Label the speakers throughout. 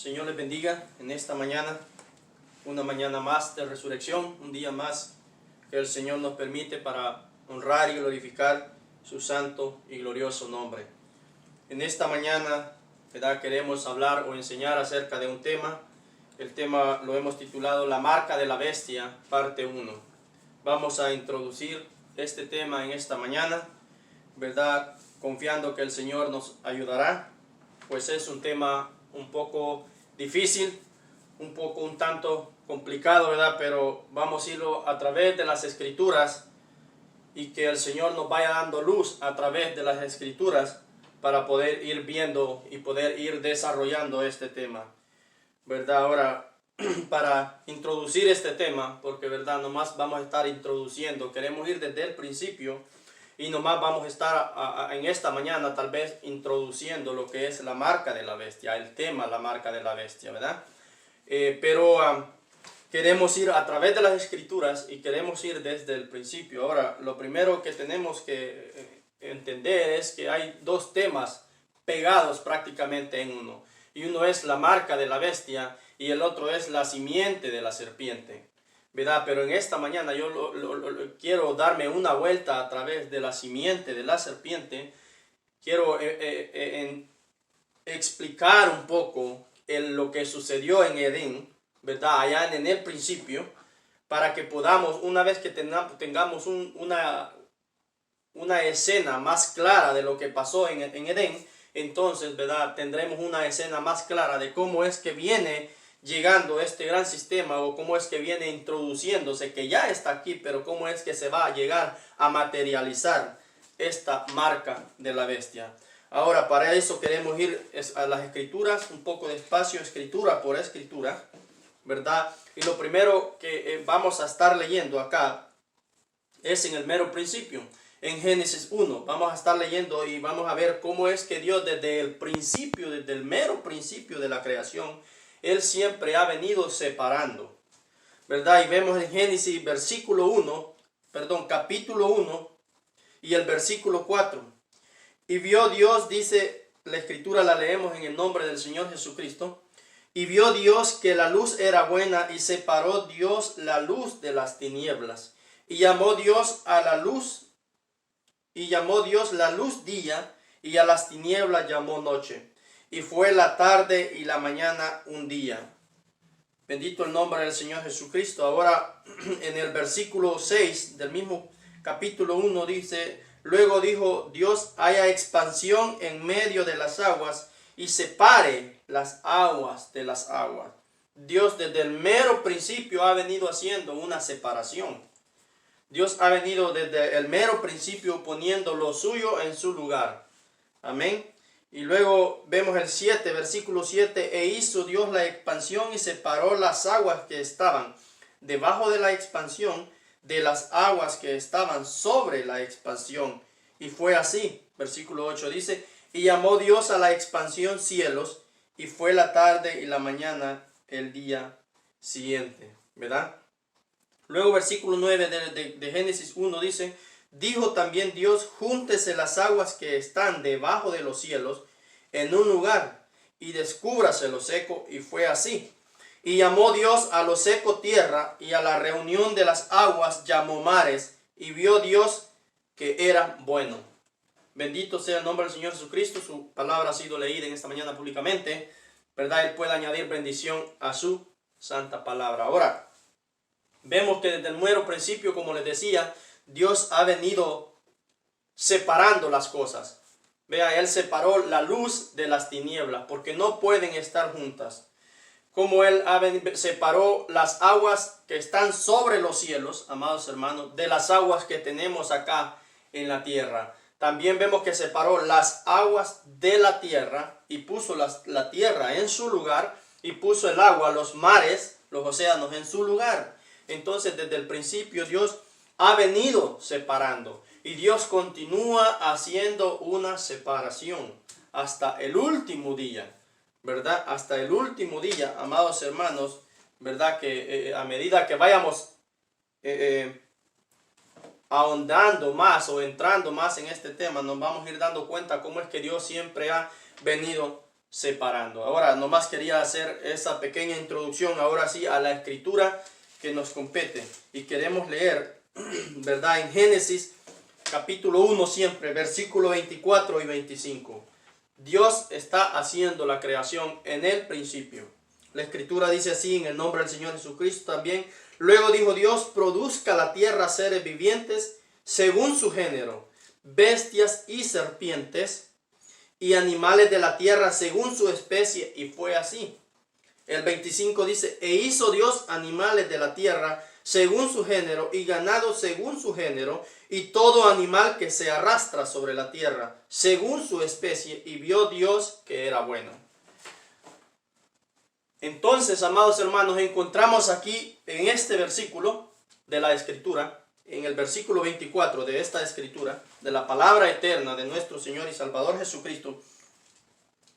Speaker 1: Señor les bendiga en esta mañana, una mañana más de resurrección, un día más que el Señor nos permite para honrar y glorificar su santo y glorioso nombre. En esta mañana, ¿verdad?, queremos hablar o enseñar acerca de un tema. El tema lo hemos titulado La marca de la bestia, parte 1. Vamos a introducir este tema en esta mañana, ¿verdad?, confiando que el Señor nos ayudará, pues es un tema un poco difícil, un tanto complicado, ¿verdad? Pero vamos a irlo a través de las Escrituras y que el Señor nos vaya dando luz a través de las Escrituras para poder ir viendo y poder ir desarrollando este tema, ¿verdad? Ahora, para introducir este tema, porque, ¿verdad?, nomás vamos a estar introduciendo, queremos ir desde el principio y nomás vamos a estar en esta mañana tal vez introduciendo lo que es la marca de la bestia, el tema, la marca de la bestia, ¿verdad? Pero queremos ir a través de las Escrituras y queremos ir desde el principio. Ahora, lo primero que tenemos que entender es que hay dos temas pegados prácticamente en uno. Y uno es la marca de la bestia y el otro es la simiente de la serpiente, ¿verdad? Pero en esta mañana yo quiero darme una vuelta a través de la simiente de la serpiente. Quiero explicar un poco lo que sucedió en Edén, ¿verdad?, allá en el principio, para que podamos, una vez que tengamos una escena más clara de lo que pasó en Edén, entonces, ¿verdad?, tendremos una escena más clara de cómo es que viene llegando este gran sistema, o cómo es que viene introduciéndose, que ya está aquí, pero cómo es que se va a llegar a materializar esta marca de la bestia. Ahora, para eso queremos ir a las Escrituras, un poco despacio, escritura por escritura, ¿verdad? Y lo primero que vamos a estar leyendo acá es en el mero principio, en Génesis 1. Vamos a estar leyendo y vamos a ver cómo es que Dios desde el principio, desde el mero principio de la creación, Él siempre ha venido separando, ¿verdad? Y vemos en Génesis capítulo 1 y el versículo 4. Y vio Dios, dice la Escritura, la leemos en el nombre del Señor Jesucristo. Y vio Dios que la luz era buena, y separó Dios la luz de las tinieblas. Y llamó Dios la luz día, y a las tinieblas llamó noche. Y fue la tarde y la mañana un día. Bendito el nombre del Señor Jesucristo. Ahora, en el versículo 6 del mismo capítulo 1 dice: luego dijo Dios, haya expansión en medio de las aguas y separe las aguas de las aguas. Dios desde el mero principio ha venido haciendo una separación. Dios ha venido desde el mero principio poniendo lo suyo en su lugar. Amén. Y luego vemos el 7, versículo 7. E hizo Dios la expansión y separó las aguas que estaban debajo de la expansión de las aguas que estaban sobre la expansión. Y fue así. Versículo 8 dice: y llamó Dios a la expansión cielos, y fue la tarde y la mañana el día siguiente, ¿verdad? Luego versículo 9 de Génesis 1 dice: dijo también Dios, júntese las aguas que están debajo de los cielos en un lugar, y descúbrase lo seco, y fue así. Y llamó Dios a lo seco tierra, y a la reunión de las aguas llamó mares, y vio Dios que era bueno. Bendito sea el nombre del Señor Jesucristo. Su palabra ha sido leída en esta mañana públicamente, ¿verdad? Él puede añadir bendición a su santa palabra. Ahora, vemos que desde el mero principio, como les decía, Dios ha venido separando las cosas. Vea, Él separó la luz de las tinieblas, porque no pueden estar juntas. Como Él separó las aguas que están sobre los cielos, amados hermanos, de las aguas que tenemos acá en la tierra. También vemos que separó las aguas de la tierra y puso la tierra en su lugar, y puso el agua, los mares, los océanos en su lugar. Entonces, desde el principio Dios ha venido separando, y Dios continúa haciendo una separación hasta el último día, ¿verdad? Hasta el último día, amados hermanos, ¿verdad? Que a medida que vayamos ahondando más o entrando más en este tema, nos vamos a ir dando cuenta cómo es que Dios siempre ha venido separando. Ahora, nomás quería hacer esa pequeña introducción, ahora sí, a la escritura que nos compete. Y queremos leer, ¿verdad? En Génesis, capítulo 1 siempre, versículo 24 y 25. Dios está haciendo la creación en el principio. La escritura dice así, en el nombre del Señor Jesucristo también. Luego dijo Dios, produzca la tierra seres vivientes según su género, bestias y serpientes, y animales de la tierra según su especie, y fue así. El 25 dice, e hizo Dios animales de la tierra según su género, y ganado según su género, y todo animal que se arrastra sobre la tierra según su especie, y vio Dios que era bueno. Entonces, amados hermanos, encontramos aquí en este versículo de la escritura, en el versículo 24 de esta escritura, de la palabra eterna de nuestro Señor y Salvador Jesucristo,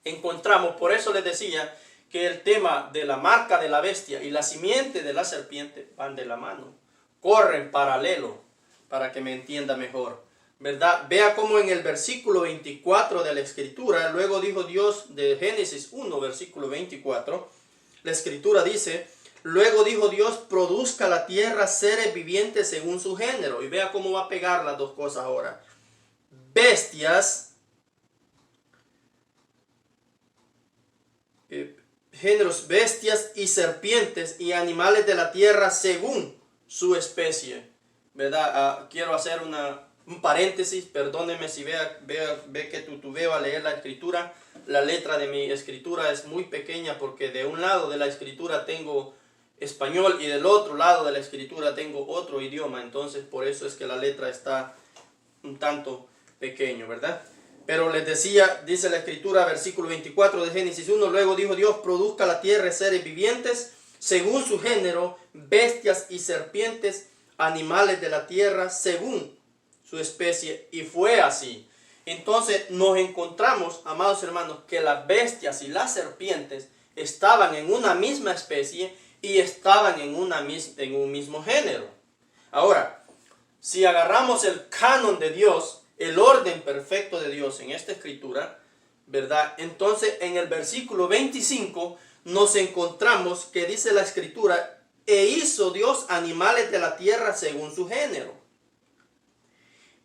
Speaker 1: encontramos, por eso les decía, que el tema de la marca de la bestia y la simiente de la serpiente van de la mano, corren paralelo, para que me entienda mejor, ¿verdad? Vea cómo en el versículo 24 de la escritura, luego dijo Dios de Génesis 1, versículo 24, la escritura dice, luego dijo Dios, produzca la tierra seres vivientes según su género. Y vea cómo va a pegar las dos cosas ahora. Bestias, géneros, bestias y serpientes y animales de la tierra según su especie. ¿Verdad? Quiero hacer un paréntesis, perdóneme si ve que tutubeo a leer la escritura. La letra de mi escritura es muy pequeña porque de un lado de la escritura tengo español y del otro lado de la escritura tengo otro idioma. Entonces por eso es que la letra está un tanto pequeño, ¿verdad? Pero les decía, dice la escritura, versículo 24 de Génesis 1, luego dijo Dios, produzca la tierra seres vivientes según su género, bestias y serpientes, animales de la tierra según su especie, y fue así. Entonces nos encontramos, amados hermanos, que las bestias y las serpientes estaban en una misma especie y estaban en un mismo género. Ahora, si agarramos el canon de Dios, el orden perfecto de Dios en esta escritura, ¿verdad? Entonces en el versículo 25 nos encontramos que dice la escritura, e hizo Dios animales de la tierra según su género,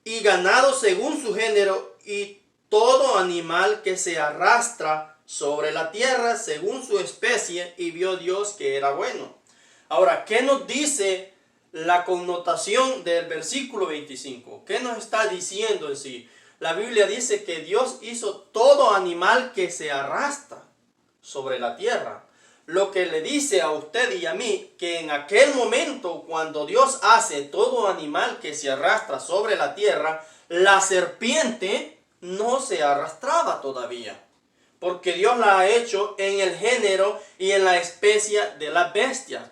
Speaker 1: y ganado según su género, y todo animal que se arrastra sobre la tierra según su especie, y vio Dios que era bueno. Ahora, ¿qué nos dice la connotación del versículo 25? ¿Qué nos está diciendo en sí? La Biblia dice que Dios hizo todo animal que se arrastra sobre la tierra. Lo que le dice a usted y a mí que en aquel momento cuando Dios hace todo animal que se arrastra sobre la tierra, la serpiente no se arrastraba todavía, porque Dios la ha hecho en el género y en la especie de las bestias,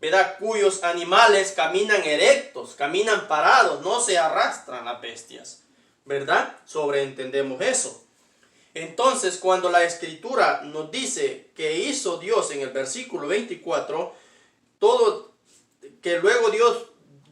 Speaker 1: ¿verdad? Cuyos animales caminan erectos, caminan parados, no se arrastran las bestias, ¿verdad? Sobreentendemos eso. Entonces, cuando la escritura nos dice que hizo Dios en el versículo 24, todo que luego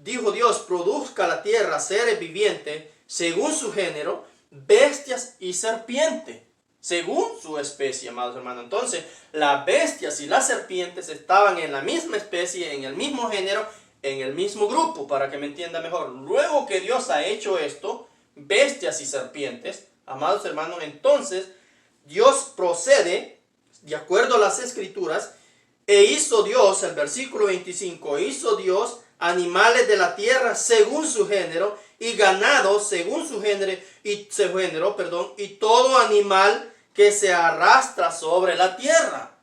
Speaker 1: dijo Dios, produzca la tierra seres vivientes según su género, bestias y serpientes, según su especie, amados hermanos. Entonces, las bestias y las serpientes estaban en la misma especie, en el mismo género, en el mismo grupo, para que me entienda mejor. Luego que Dios ha hecho esto, bestias y serpientes, amados hermanos, entonces Dios procede, de acuerdo a las escrituras, e hizo Dios, el versículo 25, hizo Dios animales de la tierra según su género, y ganado según su género, y todo animal que se arrastra sobre la tierra.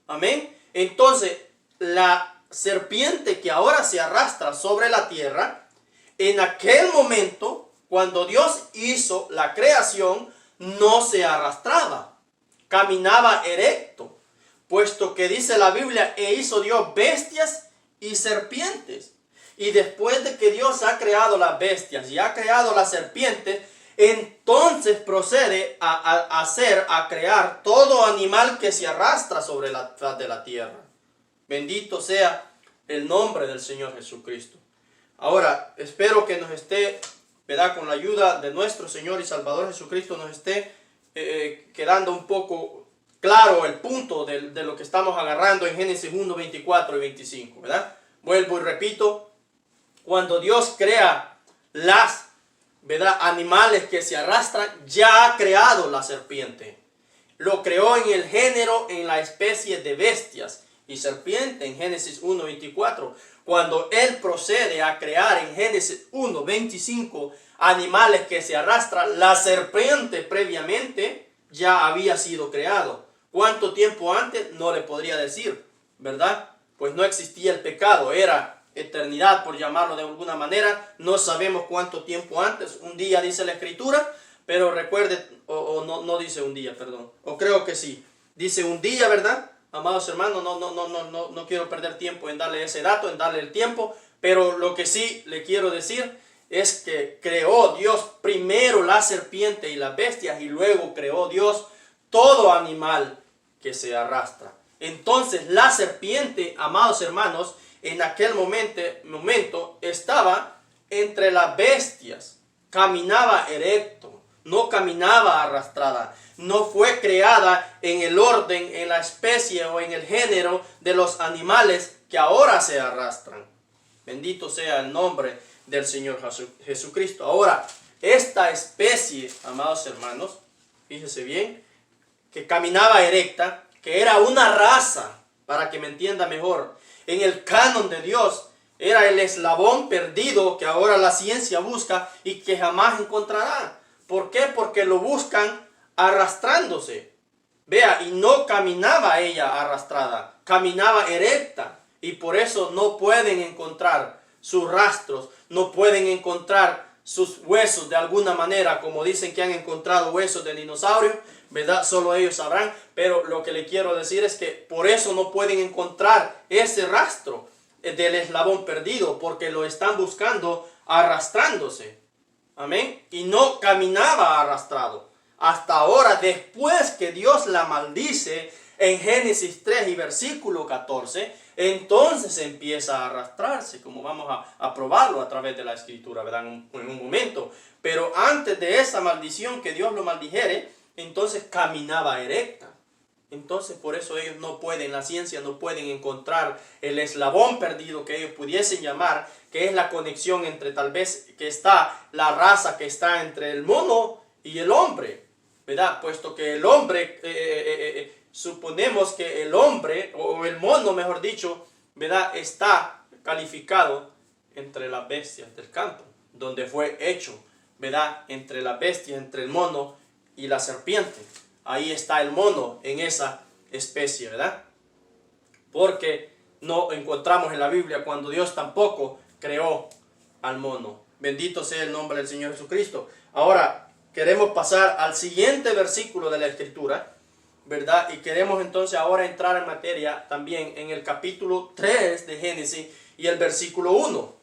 Speaker 1: Amén. Entonces, la serpiente que ahora se arrastra sobre la tierra, en aquel momento, cuando Dios hizo la creación, no se arrastraba, caminaba erecto, puesto que dice la Biblia, e hizo Dios bestias y serpientes. Y después de que Dios ha creado las bestias y ha creado las serpientes, entonces procede a crear todo animal que se arrastra sobre la faz de la tierra. Bendito sea el nombre del Señor Jesucristo. Ahora, espero que nos esté, ¿verdad?, con la ayuda de nuestro Señor y Salvador Jesucristo, nos esté quedando un poco claro el punto de lo que estamos agarrando en Génesis 1, 24 y 25, ¿verdad? Vuelvo y repito, cuando Dios crea las, ¿verdad?, animales que se arrastran, ya ha creado la serpiente. Lo creó en el género, en la especie de bestias y serpiente en Génesis 1, 24. Cuando Él procede a crear en Génesis 1, 25 animales que se arrastran, la serpiente previamente ya había sido creado. ¿Cuánto tiempo antes? No le podría decir, ¿verdad? Pues no existía el pecado, era eternidad, por llamarlo de alguna manera. No sabemos cuánto tiempo antes. Un día dice la Escritura, pero recuerde, no dice un día, perdón. O creo que sí. Dice un día, ¿verdad? Amados hermanos, no quiero perder tiempo en darle ese dato, en darle el tiempo. Pero lo que sí le quiero decir es que creó Dios primero la serpiente y las bestias y luego creó Dios todo animal que se arrastra. Entonces la serpiente, amados hermanos, en aquel momento estaba entre las bestias, caminaba erecto, no caminaba arrastrada, no fue creada en el orden, en la especie o en el género de los animales que ahora se arrastran. Bendito sea el nombre del Señor Jesucristo. Ahora, esta especie, amados hermanos, fíjese bien, que caminaba erecta, que era una raza, para que me entienda mejor, en el canon de Dios, era el eslabón perdido que ahora la ciencia busca y que jamás encontrará. ¿Por qué? Porque lo buscan arrastrándose. Vea, y no caminaba ella arrastrada, caminaba erecta. Y por eso no pueden encontrar sus rastros, no pueden encontrar sus huesos de alguna manera, como dicen que han encontrado huesos de dinosaurio, ¿verdad? Solo ellos sabrán, pero lo que le quiero decir es que por eso no pueden encontrar ese rastro del eslabón perdido, porque lo están buscando arrastrándose. Amén. Y no caminaba arrastrado. Hasta ahora, después que Dios la maldice en Génesis 3 y versículo 14, entonces empieza a arrastrarse, como vamos a probarlo a través de la Escritura, ¿verdad? En un momento. Pero antes de esa maldición que Dios lo maldijere, entonces caminaba erecta. Entonces por eso ellos no pueden, la ciencia no pueden encontrar el eslabón perdido que ellos pudiesen llamar, que es la conexión entre tal vez que está la raza que está entre el mono y el hombre, ¿verdad? Puesto que el hombre, suponemos que el hombre, o el mono mejor dicho, ¿verdad?, está calificado entre las bestias del campo, donde fue hecho, ¿verdad?, entre las bestias, entre el mono y la serpiente. Ahí está el mono en esa especie, ¿verdad? Porque no encontramos en la Biblia cuando Dios tampoco creó al mono. Bendito sea el nombre del Señor Jesucristo. Ahora queremos pasar al siguiente versículo de la Escritura, ¿verdad? Y queremos entonces ahora entrar en materia también en el capítulo 3 de Génesis y el versículo 1,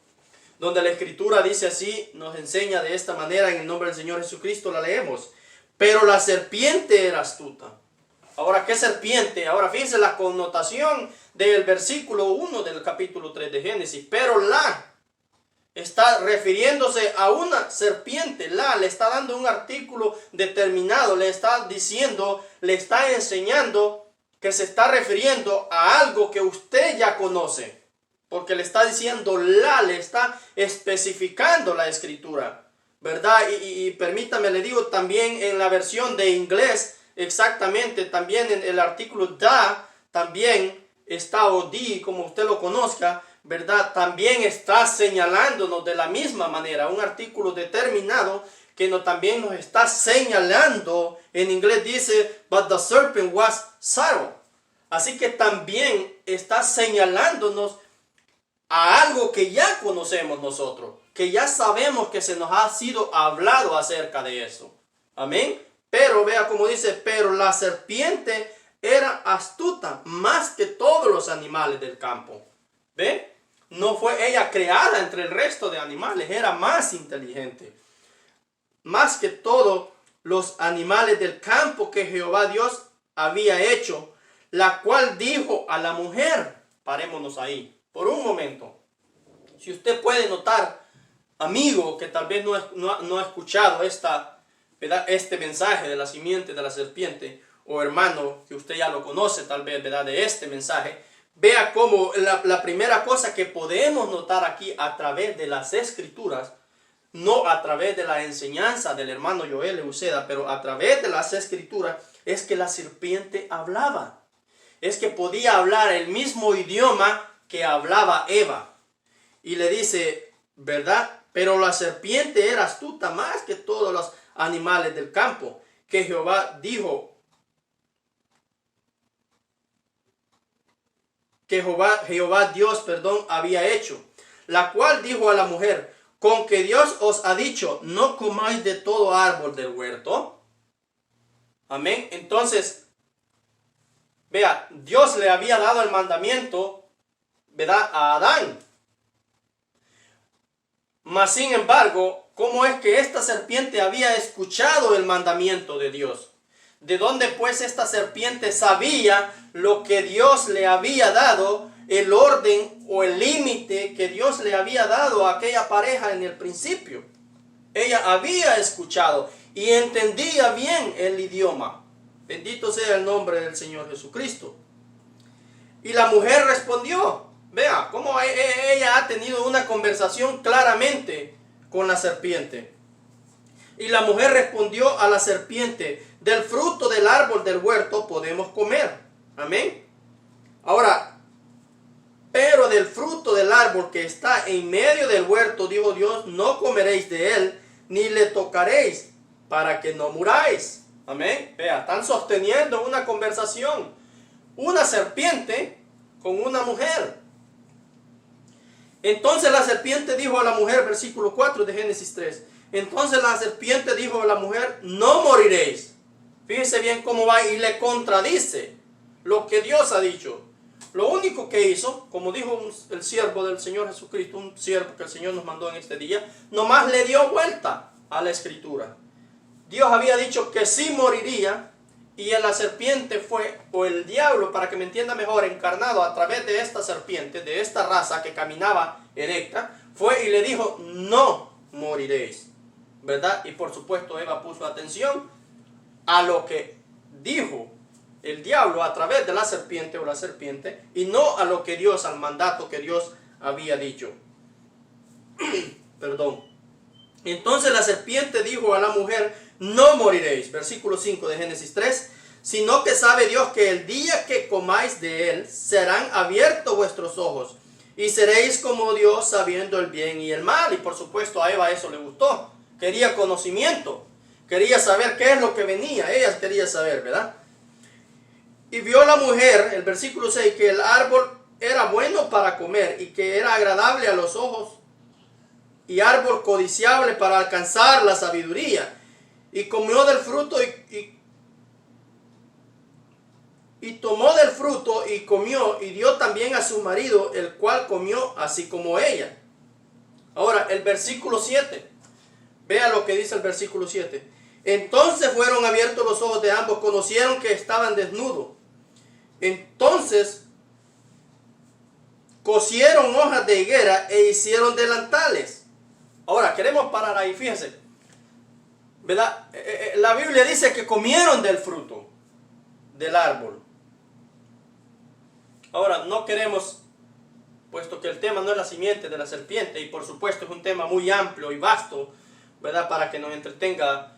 Speaker 1: donde la Escritura dice así, nos enseña de esta manera, en el nombre del Señor Jesucristo la leemos. Pero la serpiente era astuta. Ahora, ¿qué serpiente? Ahora, fíjense la connotación del versículo 1 del capítulo 3 de Génesis. Pero la está refiriéndose a una serpiente. Le está dando un artículo determinado. Le está diciendo, le está enseñando que se está refiriendo a algo que usted ya conoce. Porque le está diciendo le está especificando la Escritura, ¿verdad? Y permítame, le digo también en la versión de inglés, exactamente, también en el artículo da, también está o di, como usted lo conozca, ¿verdad? También está señalándonos de la misma manera, un artículo determinado que también nos está señalando, en inglés dice, but the serpent was subtle. Así que también está señalándonos a algo que ya conocemos nosotros, que ya sabemos que se nos ha sido hablado acerca de eso. Amén. Pero vea como dice, pero la serpiente era astuta más que todos los animales del campo. ¿Ve? No fue ella creada entre el resto de animales, era más inteligente. Más que todos los animales del campo que Jehová Dios había hecho, la cual dijo a la mujer, parémonos ahí por un momento. Si usted puede notar, amigo, que tal vez no ha escuchado este mensaje de la simiente de la serpiente, o hermano, que usted ya lo conoce tal vez, ¿verdad?, de este mensaje, vea cómo la primera cosa que podemos notar aquí a través de las escrituras, no a través de la enseñanza del hermano Joel Uceda, pero a través de las escrituras, es que la serpiente hablaba. Es que podía hablar el mismo idioma que hablaba Eva. Y le dice, ¿verdad? Pero la serpiente era astuta más que todos los animales del campo, que Jehová dijo, que Jehová Dios, había hecho, la cual dijo a la mujer, con que Dios os ha dicho, no comáis de todo árbol del huerto. Amén. Entonces, vea, Dios le había dado el mandamiento, ¿verdad?, a Adán. Mas sin embargo, ¿cómo es que esta serpiente había escuchado el mandamiento de Dios? ¿De dónde pues esta serpiente sabía lo que Dios le había dado, el orden o el límite que Dios le había dado a aquella pareja en el principio? Ella había escuchado y entendía bien el idioma. Bendito sea el nombre del Señor Jesucristo. Y la mujer respondió. Vea cómo ella ha tenido una conversación claramente con la serpiente. Y la mujer respondió a la serpiente, del fruto del árbol del huerto podemos comer. Amén. Ahora, pero del fruto del árbol que está en medio del huerto, dijo Dios, no comeréis de él, ni le tocaréis, para que no muráis. Amén. Vea, están sosteniendo una conversación. Una serpiente con una mujer. Entonces la serpiente dijo a la mujer, versículo 4 de Génesis 3. Entonces la serpiente dijo a la mujer, no moriréis. Fíjese bien cómo va y le contradice lo que Dios ha dicho. Lo único que hizo, como dijo el siervo del Señor Jesucristo, un siervo que el Señor nos mandó en este día, nomás le dio vuelta a la escritura. Dios había dicho que sí moriría, y la serpiente fue, o el diablo, para que me entienda mejor, encarnado a través de esta serpiente, de esta raza que caminaba erecta, fue y le dijo, no moriréis, ¿verdad? Y por supuesto Eva puso atención a lo que dijo el diablo a través de la serpiente o la serpiente, y no a lo que Dios, al mandato que Dios había dicho. Perdón. Entonces la serpiente dijo a la mujer, no moriréis, versículo 5 de Génesis 3, sino que sabe Dios que el día que comáis de él, serán abiertos vuestros ojos, y seréis como Dios, sabiendo el bien y el mal. Y por supuesto a Eva eso le gustó, quería conocimiento, quería saber qué es lo que venía, ella quería saber, ¿verdad? Y vio la mujer, el versículo 6, que el árbol era bueno para comer, y que era agradable a los ojos, y árbol codiciable para alcanzar la sabiduría. Y comió del fruto y tomó del fruto y comió, y dio también a su marido, el cual comió así como ella. Ahora, el versículo 7. Vea lo que dice el versículo 7. Entonces fueron abiertos los ojos de ambos, conocieron que estaban desnudos. Entonces cosieron hojas de higuera e hicieron delantales. Ahora, queremos parar ahí, fíjense, ¿verdad? La Biblia dice que comieron del fruto del árbol. Ahora, no queremos, puesto que el tema no es la simiente de la serpiente, y por supuesto es un tema muy amplio y vasto, ¿verdad?, para que nos entretenga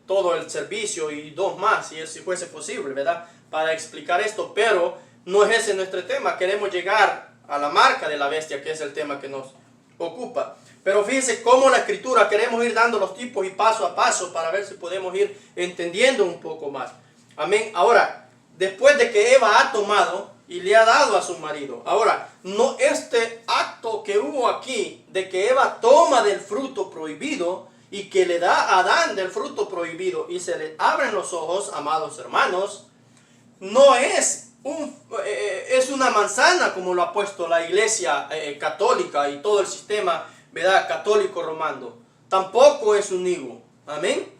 Speaker 1: todo el servicio y dos más, si fuese posible, ¿verdad?, para explicar esto, pero no es ese nuestro tema. Queremos llegar a la marca de la bestia, que es el tema que nos ocupa. Pero fíjense cómo la escritura, queremos ir dando los tipos y paso a paso para ver si podemos ir entendiendo un poco más. Amén. Ahora, después de que Eva ha tomado y le ha dado a su marido, ahora, no este acto que hubo aquí de que Eva toma del fruto prohibido y que le da a Adán del fruto prohibido y se le abren los ojos, amados hermanos, no es es una manzana como lo ha puesto la iglesia católica y todo el sistema, ¿verdad?, católico romano. Tampoco es un higo. Amén.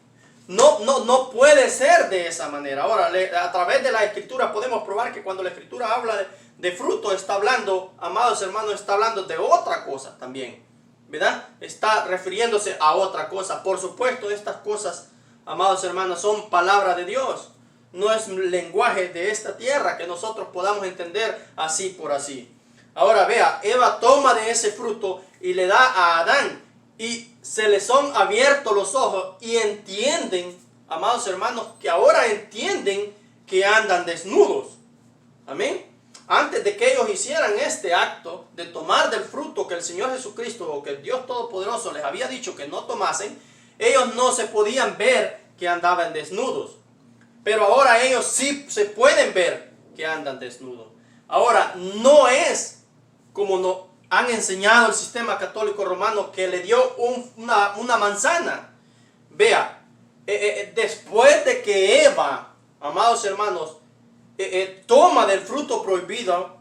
Speaker 1: No puede ser de esa manera. Ahora, a través de la escritura podemos probar que cuando la escritura habla de fruto, está hablando, amados hermanos, está hablando de otra cosa también, ¿verdad? Está refiriéndose a otra cosa. Por supuesto, estas cosas, amados hermanos, son palabra de Dios. no es lenguaje de esta tierra que nosotros podamos entender así por así. Ahora vea, Eva toma de ese fruto y le da a Adán, y se les son abiertos los ojos y entienden, amados hermanos, que ahora entienden que andan desnudos. Amén. Antes de que ellos hicieran este acto de tomar del fruto que el Señor Jesucristo o que el Dios Todopoderoso les había dicho que no tomasen, ellos no se podían ver que andaban desnudos. Pero ahora ellos sí se pueden ver que andan desnudos. Ahora, no es como nos han enseñado el sistema católico romano, que le dio una manzana. Vea, después de que Eva, amados hermanos, toma del fruto prohibido,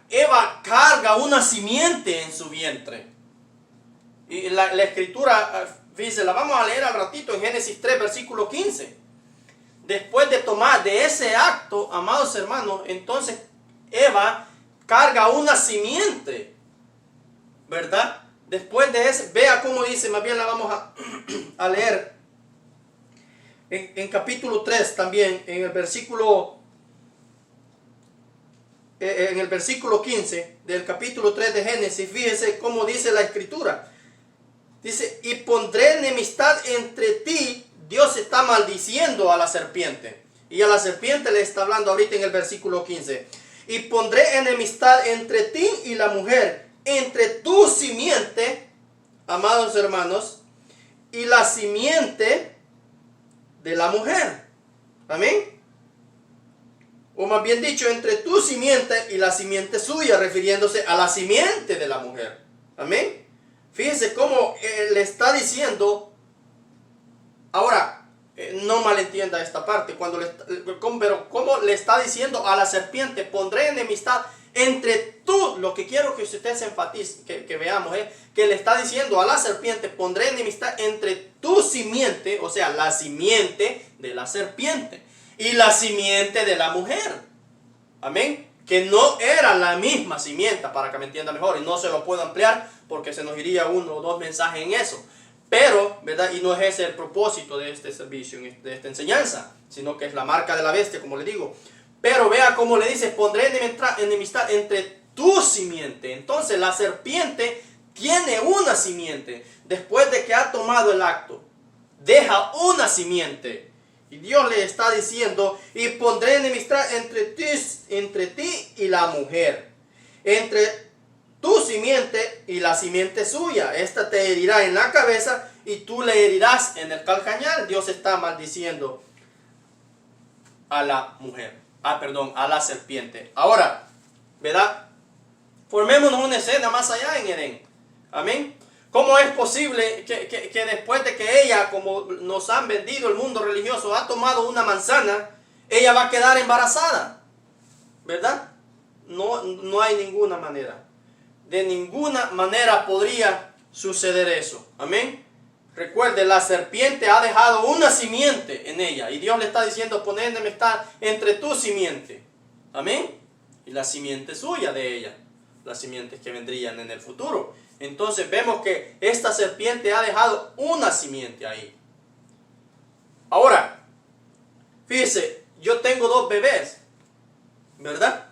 Speaker 1: Eva carga una simiente en su vientre. Y la escritura, fíjense, la vamos a leer al ratito en Génesis 3, versículo 15. Después de tomar de ese acto, amados hermanos, entonces Eva carga una simiente, ¿verdad? Después de ese, vea cómo dice, más bien la vamos a leer en capítulo 3 también, en el versículo 15 del capítulo 3 de Génesis. Fíjese cómo dice la escritura. Dice, y pondré enemistad entre ti. Dios está maldiciendo a la serpiente. Y a la serpiente le está hablando ahorita en el versículo 15. Y pondré enemistad entre ti y la mujer, entre tu simiente, amados hermanos, y la simiente de la mujer. Amén. O más bien dicho, entre tu simiente y la simiente suya, refiriéndose a la simiente de la mujer. Amén. Fíjense cómo le está diciendo. Ahora, no malentienda esta parte, pero cómo le está diciendo a la serpiente, pondré enemistad entre tú. Lo que quiero que usted se enfatice, que veamos, que le está diciendo a la serpiente, pondré enemistad entre tu simiente, o sea, la simiente de la serpiente, y la simiente de la mujer. Amén. Que no era la misma simiente, para que me entienda mejor, y no se lo puedo ampliar porque se nos iría uno o dos mensajes en eso. Pero, ¿verdad? Y no es ese el propósito de este servicio, de esta enseñanza, sino que es la marca de la bestia, como le digo. Pero vea cómo le dice, pondré enemistad entre tu simiente. Entonces la serpiente tiene una simiente. Después de que ha tomado el acto, deja una simiente. Y Dios le está diciendo, y pondré enemistad entre ti y la mujer. Entre tu simiente y la simiente suya. Esta te herirá en la cabeza y tú le herirás en el calcañar. Dios está maldiciendo a la mujer. A la serpiente. Ahora, ¿verdad? Formémonos una escena más allá en Edén. Amén. ¿Cómo es posible que después de que ella, como nos han vendido el mundo religioso, ha tomado una manzana, ella va a quedar embarazada? ¿Verdad? No hay ninguna manera. De ninguna manera podría suceder eso. Amén. Recuerde, la serpiente ha dejado una simiente en ella. Y Dios le está diciendo, poned enemistad entre tu simiente. Amén. Y la simiente suya de ella. Las simientes que vendrían en el futuro. Entonces vemos que esta serpiente ha dejado una simiente ahí. Ahora, fíjese, yo tengo 2 bebés. ¿Verdad?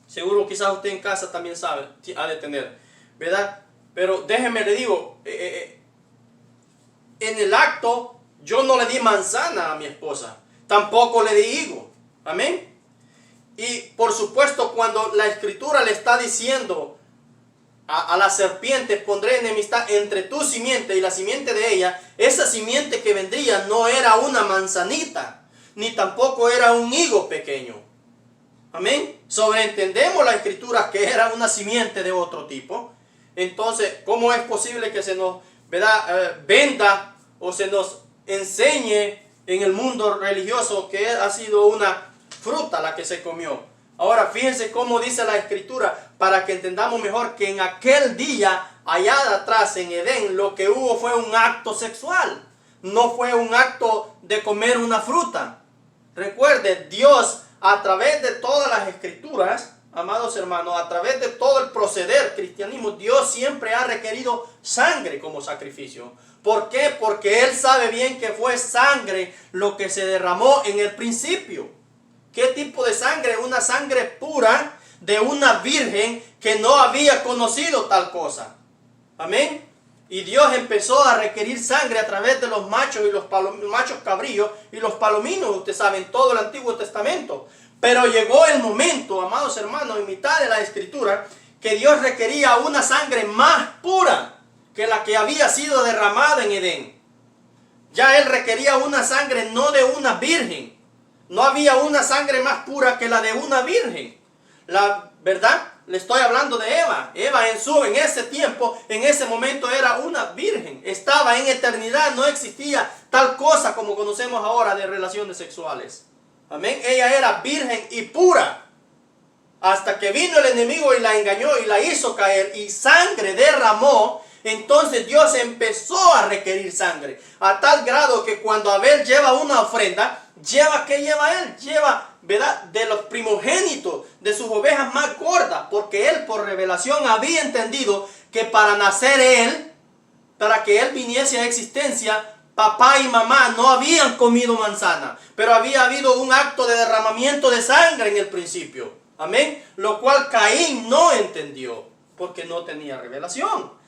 Speaker 1: Seguro quizás usted en casa también sabe, ha de tener, ¿verdad? Pero déjeme le digo, en el acto yo no le di manzana a mi esposa, tampoco le di higo, amén. Y por supuesto cuando la escritura le está diciendo a la serpiente, pondré enemistad entre tu simiente y la simiente de ella, esa simiente que vendría no era una manzanita, ni tampoco era un higo pequeño. Amén. Sobreentendemos la escritura que era una simiente de otro tipo. Entonces, ¿cómo es posible que se nos venda o se nos enseñe en el mundo religioso que ha sido una fruta la que se comió? Ahora, fíjense cómo dice la escritura para que entendamos mejor que en aquel día, allá de atrás en Edén, lo que hubo fue un acto sexual. No fue un acto de comer una fruta. Recuerde, Dios, a través de todas las escrituras, amados hermanos, a través de todo el proceder cristianismo, Dios siempre ha requerido sangre como sacrificio. ¿Por qué? Porque él sabe bien que fue sangre lo que se derramó en el principio. ¿Qué tipo de sangre? Una sangre pura de una virgen que no había conocido tal cosa. Amén. Y Dios empezó a requerir sangre a través de los machos y los machos cabríos y los palominos, usted sabe, en todo el Antiguo Testamento. Pero llegó el momento, amados hermanos, en mitad de la Escritura, que Dios requería una sangre más pura que la que había sido derramada en Edén. Ya Él requería una sangre no de una virgen. No había una sangre más pura que la de una virgen. La verdad, le estoy hablando de Eva. Eva en ese tiempo, en ese momento era una virgen. Estaba en eternidad, no existía tal cosa como conocemos ahora de relaciones sexuales. Amén. Ella era virgen y pura. Hasta que vino el enemigo y la engañó y la hizo caer y sangre derramó. Entonces Dios empezó a requerir sangre. A tal grado que cuando Abel lleva una ofrenda, ¿qué lleva él? Lleva, ¿verdad?, de los primogénitos, de sus ovejas más gordas. Porque él por revelación había entendido que para nacer él, para que él viniese a existencia, papá y mamá no habían comido manzana. Pero había habido un acto de derramamiento de sangre en el principio. Amén. Lo cual Caín no entendió porque no tenía revelación.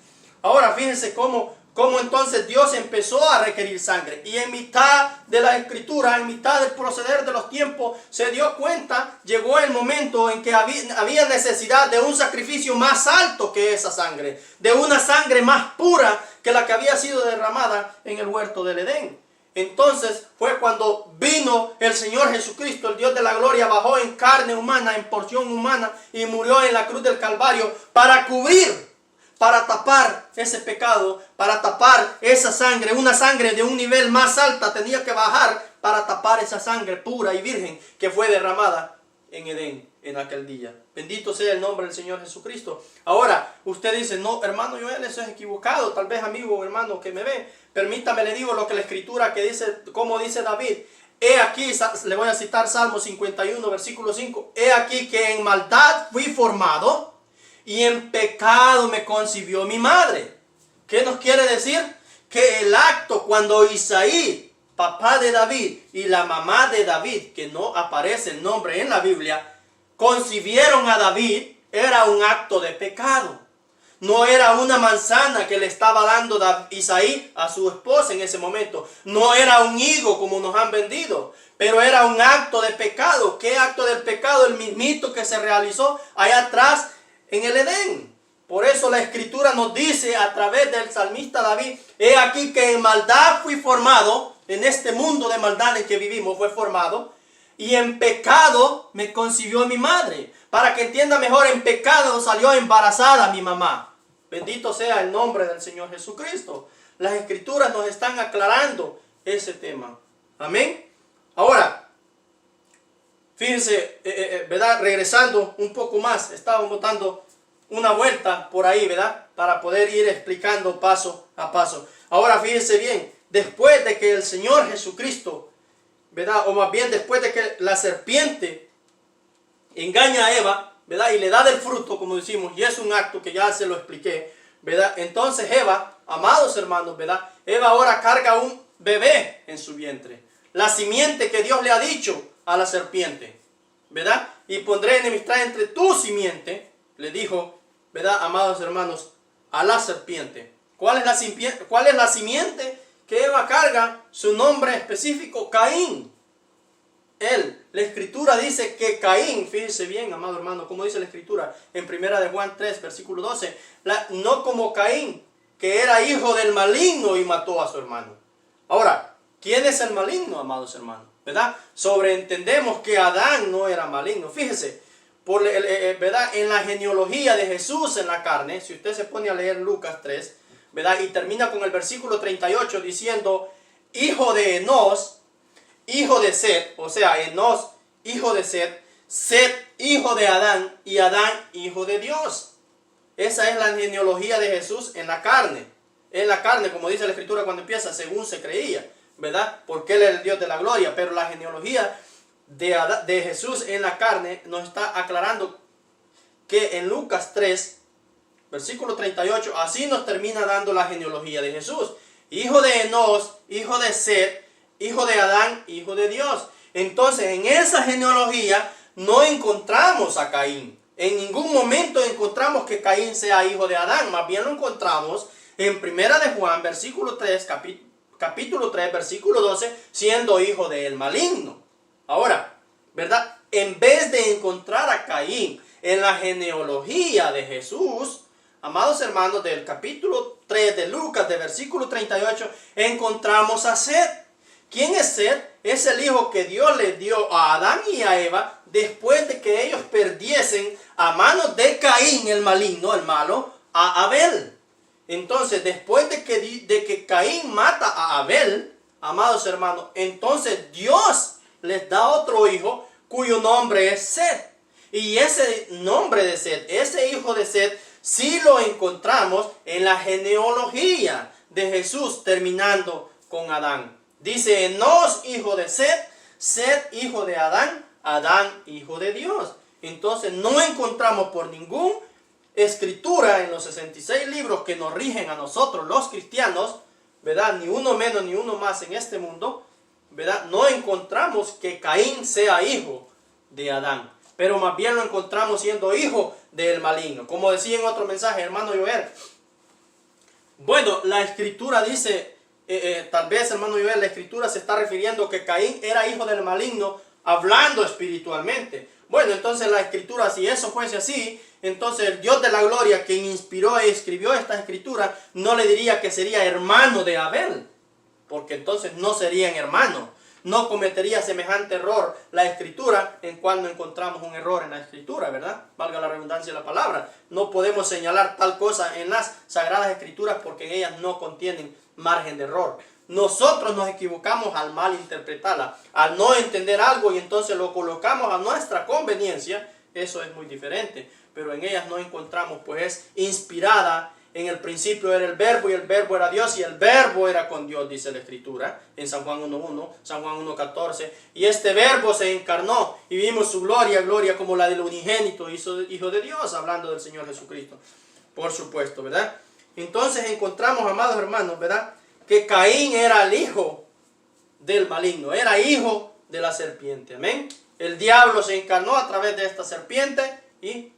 Speaker 1: Ahora fíjense cómo entonces Dios empezó a requerir sangre. Y en mitad de la Escritura, en mitad del proceder de los tiempos, se dio cuenta, llegó el momento en que había necesidad de un sacrificio más alto que esa sangre. De una sangre más pura que la que había sido derramada en el huerto del Edén. Entonces fue cuando vino el Señor Jesucristo, el Dios de la gloria, bajó en carne humana, en porción humana, y murió en la cruz del Calvario para cubrir, para tapar ese pecado, para tapar esa sangre. Una sangre de un nivel más alta tenía que bajar para tapar esa sangre pura y virgen que fue derramada en Edén en aquel día. Bendito sea el nombre del Señor Jesucristo. Ahora, usted dice, no, hermano Joel, eso es equivocado. Tal vez amigo o hermano que me ve, permítame, le digo lo que la Escritura que dice, como dice David. He aquí, le voy a citar Salmo 51, versículo 5. He aquí que en maldad fui formado y en pecado me concibió mi madre. ¿Qué nos quiere decir? Que el acto cuando Isaí, papá de David, y la mamá de David, que no aparece el nombre en la Biblia, concibieron a David, era un acto de pecado. No era una manzana que le estaba dando Isaí a su esposa en ese momento. No era un higo como nos han vendido. Pero era un acto de pecado. ¿Qué acto del pecado? El mismito que se realizó allá atrás en el Edén. Por eso la Escritura nos dice a través del salmista David: he aquí que en maldad fui formado, en este mundo de maldad en que vivimos fue formado, y en pecado me concibió mi madre. Para que entienda mejor, en pecado salió embarazada mi mamá. Bendito sea el nombre del Señor Jesucristo. Las Escrituras nos están aclarando ese tema. Amén. Ahora, fíjense, ¿verdad? Regresando un poco más, estábamos dando una vuelta por ahí, ¿verdad? Para poder ir explicando paso a paso. Ahora fíjense bien, después de que el Señor Jesucristo, ¿verdad?, o más bien después de que la serpiente engaña a Eva, ¿verdad?, y le da del fruto, como decimos, y es un acto que ya se lo expliqué, ¿verdad? Entonces Eva, amados hermanos, ¿verdad?, Eva ahora carga un bebé en su vientre, la simiente que Dios le ha dicho a la serpiente, ¿verdad? Y pondré enemistad entre tu simiente, le dijo, ¿verdad?, amados hermanos, a la serpiente. ¿Cuál es la simiente que Eva carga? Su nombre específico, Caín. La Escritura dice que Caín, fíjense bien, amado hermano, como dice la Escritura en 1 Juan 3, versículo 12, no como Caín, que era hijo del maligno y mató a su hermano. Ahora, ¿quién es el maligno, amados hermanos? ¿Verdad? Sobreentendemos que Adán no era maligno. Fíjese, ¿verdad?, en la genealogía de Jesús en la carne, si usted se pone a leer Lucas 3, ¿verdad?, y termina con el versículo 38 diciendo, hijo de Enós, hijo de Set, o sea, Enós, hijo de Set, Set, hijo de Adán, y Adán, hijo de Dios. Esa es la genealogía de Jesús en la carne. En la carne, como dice la Escritura cuando empieza, según se creía, ¿verdad? Porque Él es el Dios de la gloria. Pero la genealogía de Jesús en la carne nos está aclarando que en Lucas 3, versículo 38, así nos termina dando la genealogía de Jesús. hijo de Enos, hijo de Set, hijo de Adán, hijo de Dios. Entonces, en esa genealogía no encontramos a Caín. En ningún momento encontramos que Caín sea hijo de Adán. Más bien lo encontramos en Primera de Juan, versículo 3, capítulo 3, versículo 12, siendo hijo del maligno. Ahora, ¿verdad? En vez de encontrar a Caín en la genealogía de Jesús, amados hermanos, del capítulo 3 de Lucas, de versículo 38, encontramos a Set. ¿Quién es Set? Es el hijo que Dios le dio a Adán y a Eva después de que ellos perdiesen a manos de Caín, el maligno, el malo, a Abel. Entonces, después de que Caín mata a Abel, amados hermanos, entonces Dios les da otro hijo cuyo nombre es Set. Y ese nombre de Set, ese hijo de Set, sí lo encontramos en la genealogía de Jesús terminando con Adán. Dice Enos, hijo de Set, Set, hijo de Adán, Adán, hijo de Dios. Entonces no encontramos por ninguna escritura en los 66 libros que nos rigen a nosotros los cristianos, ¿verdad? Ni uno menos ni uno más en este mundo, ¿verdad? No encontramos que Caín sea hijo de Adán, pero más bien lo encontramos siendo hijo del maligno. Como decía en otro mensaje, hermano Joel, bueno, la escritura dice, tal vez, hermano Joel, la escritura se está refiriendo que Caín era hijo del maligno, hablando espiritualmente. Bueno, entonces la escritura, si eso fuese así, entonces el Dios de la gloria, quien inspiró y escribió esta escritura, no le diría que sería hermano de Abel, porque entonces no serían hermanos. No cometería semejante error la escritura en cuando encontramos un error en la escritura, ¿verdad? Valga la redundancia de la palabra. No podemos señalar tal cosa en las sagradas escrituras porque en ellas no contienen margen de error. Nosotros nos equivocamos al mal interpretarla, al no entender algo y entonces lo colocamos a nuestra conveniencia. Eso es muy diferente, pero en ellas no encontramos, pues es inspirada. En el principio era el verbo y el verbo era Dios y el verbo era con Dios, dice la escritura en San Juan 1.1, San Juan 1.14. Y este verbo se encarnó y vimos su gloria, gloria como la del unigénito, hijo de Dios, hablando del Señor Jesucristo. Por supuesto, ¿verdad? Entonces encontramos, amados hermanos, ¿verdad? Que Caín era el hijo del maligno, era hijo de la serpiente. Amén. El diablo se encarnó a través de esta serpiente y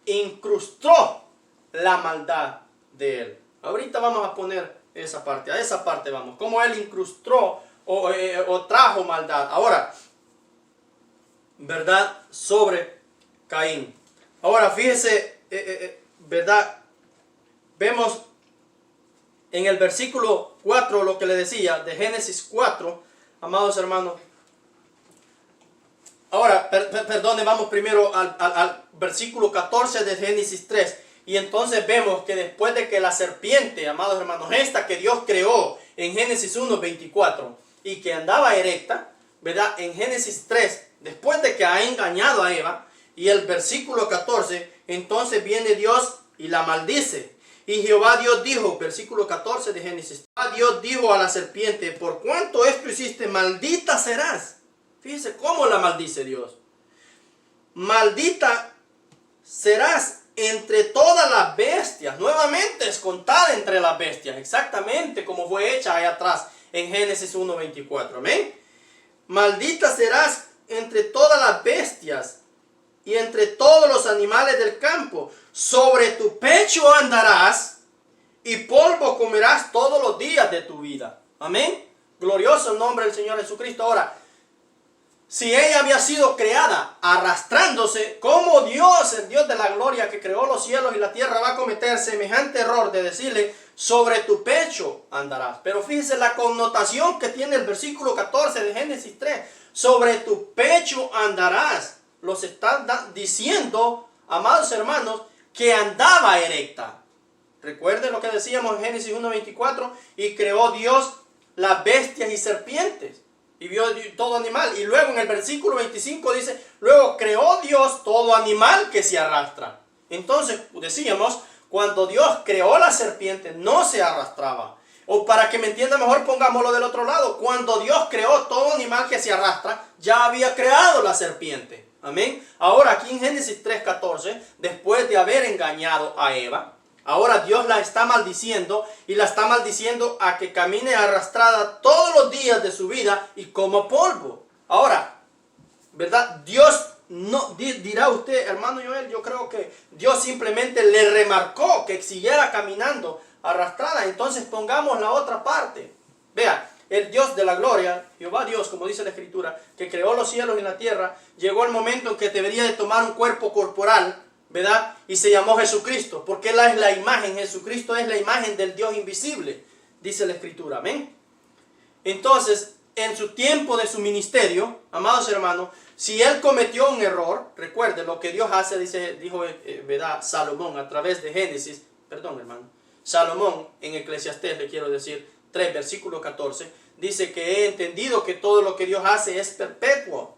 Speaker 1: incrustó la maldad de él. Ahorita vamos a poner esa parte, a esa parte vamos, cómo él incrustó o trajo maldad. Ahora, verdad sobre Caín. Ahora fíjese, verdad, vemos en el versículo 4 lo que le decía de Génesis 4, amados hermanos. Ahora, perdone, vamos primero al versículo 14 de Génesis 3. Y entonces vemos que después de que la serpiente, amados hermanos, esta que Dios creó en Génesis 1:24 y que andaba erecta, ¿verdad? En Génesis 3, después de que ha engañado a Eva, y el versículo 14, entonces viene Dios y la maldice. Y Jehová Dios dijo, versículo 14 de Génesis, Dios dijo a la serpiente, por cuanto esto hiciste, maldita serás. Fíjese cómo la maldice Dios. Maldita serás entre todas las bestias. Nuevamente es contada entre las bestias, exactamente como fue hecha allá atrás en Génesis 1:24. Amén. Maldita serás entre todas las bestias y entre todos los animales del campo. Sobre tu pecho andarás y polvo comerás todos los días de tu vida. Amén. Glorioso el nombre del Señor Jesucristo. Ahora, si ella había sido creada arrastrándose, ¿cómo Dios, el Dios de la gloria que creó los cielos y la tierra, va a cometer semejante error de decirle, sobre tu pecho andarás? Pero fíjese la connotación que tiene el versículo 14 de Génesis 3. Sobre tu pecho andarás. Los está diciendo, amados hermanos, que andaba erecta. Recuerden lo que decíamos en Génesis 1:24, y creó Dios las bestias y serpientes. Y vio todo animal. Y luego en el versículo 25 dice, luego creó Dios todo animal que se arrastra. Entonces decíamos, cuando Dios creó la serpiente no se arrastraba. O para que me entienda mejor, pongámoslo del otro lado. Cuando Dios creó todo animal que se arrastra, ya había creado la serpiente. Amén. Ahora aquí en Génesis 3:14, después de haber engañado a Eva, Ahora Dios la está maldiciendo y la está maldiciendo a que camine arrastrada todos los días de su vida y como polvo. Ahora, ¿verdad? Dios no, dirá usted, hermano Joel, yo creo que Dios simplemente le remarcó que siguiera caminando arrastrada. Entonces pongamos la otra parte. Vea, el Dios de la gloria, Jehová Dios, como dice la Escritura, que creó los cielos y la tierra, llegó el momento en que debería de tomar un cuerpo corporal, ¿verdad? Y se llamó Jesucristo, porque Él es la imagen, Jesucristo es la imagen del Dios invisible, dice la Escritura, amén. Entonces, en su tiempo de su ministerio, amados hermanos, si Él cometió un error, recuerde lo que Dios hace, dijo, ¿verdad? Salomón a través de Génesis, perdón hermano, Salomón en Eclesiastés, le quiero decir, 3, versículo 14, dice que he entendido que todo lo que Dios hace es perpetuo,